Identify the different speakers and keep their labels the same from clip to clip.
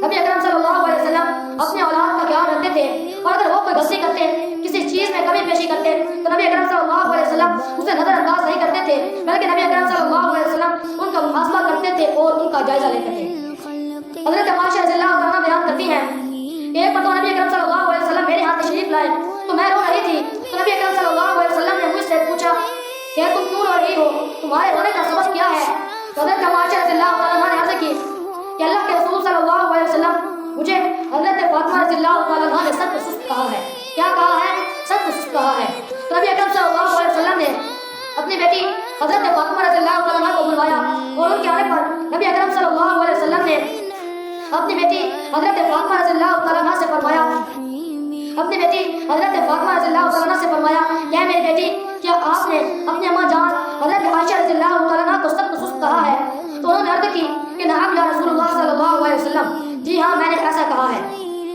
Speaker 1: نبی اکرم صلی اللہ علیہ وسلم اپنے اولاد کا خیال رکھتے تھے، اور اگر وہ کوئی غلطی کرتے، کسی چیز میں کمی پیشی کرتے تو نبی اکرم صلی اللہ علیہ وسلم اسے نظر انداز نہیں کرتے تھے، بلکہ نبی اکرم صلی اللہ علیہ وسلم ان کا محاسبہ کرتے تھے اور ان کا جائزہ لیتے تھے۔ حضرت عائشہ رضی اللہ عنہا بیان کرتی ہیں کہ ایک مرتبہ نبی اکرم صلی اللہ علیہ وسلم میرے ہاتھ تشریف لائے تو میں رو رہی تھی، تو نبی اکرم صلی اللہ علیہ وسلم نے مجھ سے پوچھا کہ تم کیوں رو رہی ہو، تمہارے رونے کا سبب کیا ہے؟ تو حضرت عائشہ رضی اللہ عنہا نے عرض کی کہ اللہ کے رسول صلی اللہ علیہ وسلم مجھے حضرت فاطمہ رضی اللہ عنہا نے سخت سست کہا ہے۔ کیا کہا ہے؟ سخت سست کہا ہے۔ تو نبی اکرم صلی اللہ علیہ وسلم نے اپنی بیٹی حضرت فاطمہ رضی اللہ عنہا کو بلوایا، اور ان کے آنے پر نبی اکرم صلی اللہ علیہ وسلم نے اپنی بیٹی حضرت فاطمہ رضی اللہ عنہا سے فرمایا کہ میری بیٹی، کیا آپ نے اپنی اماں جان حضرت عائشہ رضی اللہ عنہا کو سخت سست کہا ہے؟ تو انہوں نے عرض کی کہ نعم یا رسول اللہ صلی اللہ علیہ وسلم، جی ہاں میں نے ایسا کہا ہے۔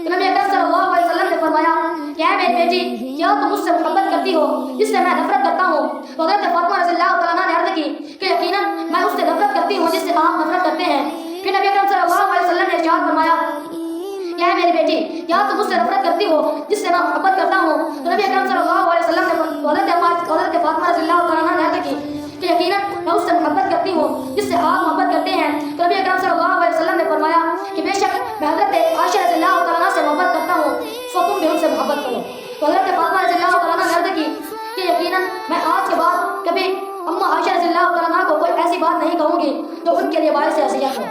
Speaker 1: تو نبی اکرم صلی اللہ علیہ وسلم نے فرمایا کہ اے میری بیٹی، کیا تم مجھ سے محبت کرتی ہو جس سے میں نفرت کرتا ہوں؟ تو حضرت فاطمہ رضی اللہ عنہا نے عرض کی کہ یقیناً میں اس سے نفرت کرتی ہوں جس سے آپ نفرت کرتے ہیں۔ پھر نبی اکرم صلی اللہ علیہ وسلم نے ارشاد فرمایا کہ اے میری بیٹی، کیا تم مجھ سے نفرت کرتی ہو جس سے میں محبت کرتا ہوں؟ تو نبی اکرم صلی اللہ علیہ وسلم نے حضرت فاطمہ رضی اللہ عنہا نے عرض کی کہ یقیناً میں اس سے محبت کرتی ہوں جس سے آپ محبت کرتے ہیں۔ تو نبی اکرم صلی اللہ علیہ وسلم نے فرمایا کہ بے شک میں حضرت عائشہ رضی اللہ عنہا سے محبت کرتا ہوں، سو تم بھی ان سے محبت کرو۔ تو حضرت فاطمہ رضی اللہ عنہا نے عرض کی کہ یقیناً میں آج کے بعد کبھی اماں عائشہ رضی اللہ عنہا کو کوئی ایسی بات نہیں کہوں گی جو ان کے لیے باعث اذیت ہو۔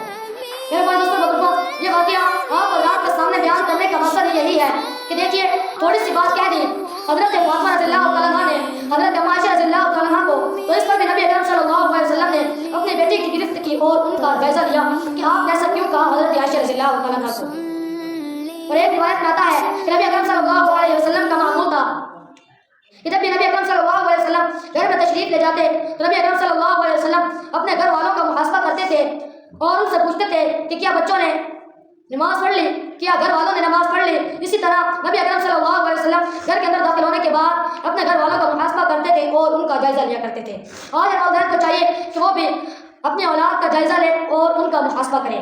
Speaker 1: میرے بھائی دوستوں بزرگوں، یہ واقعہ آپ اور رات کے سامنے بیان کرنے کا مقصد یہی ہے کہ دیکھیے تھوڑی سی بات کہہ دی حضرت فاطمہ رضی اللہ عنہا نے حضرت عائشہ رضی اللہ عنہا کو، تو اس پر بھی نبی اکرم صلی اللہ علیہ وسلم نے اپنی بیٹی کی گرفت کی اور ان کا جائزہ لیا کہ آپ نے ایسا کیوں کہا حضرت عائشہ رضی اللہ عنہا کو۔ اور ایک روایت میں آتا ہے کہ نبی اکرم صلی اللہ علیہ وسلم کا معمول تھا کہ جب بھی نبی اکرم صلی اللہ علیہ وسلم گھر میں تشریف لے جاتے تو نبی اکرم صلی اللہ علیہ وسلم اپنے گھر والوں کا محاسبہ کرتے تھے اور ان سے پوچھتے تھے کہ کیا بچوں نے نماز پڑھ لی، کیا گھر والوں نے نماز پڑھ لی۔ اسی طرح نبی اکرم صلی اللہ علیہ وسلم گھر کے اندر داخل ہونے کے بعد اپنے گھر والوں کا محاسبہ کرتے تھے اور ان کا جائزہ لیا کرتے تھے۔ آج والدین کو چاہیے کہ وہ بھی اپنی اولاد کا جائزہ لیں اور ان کا محاسبہ کریں۔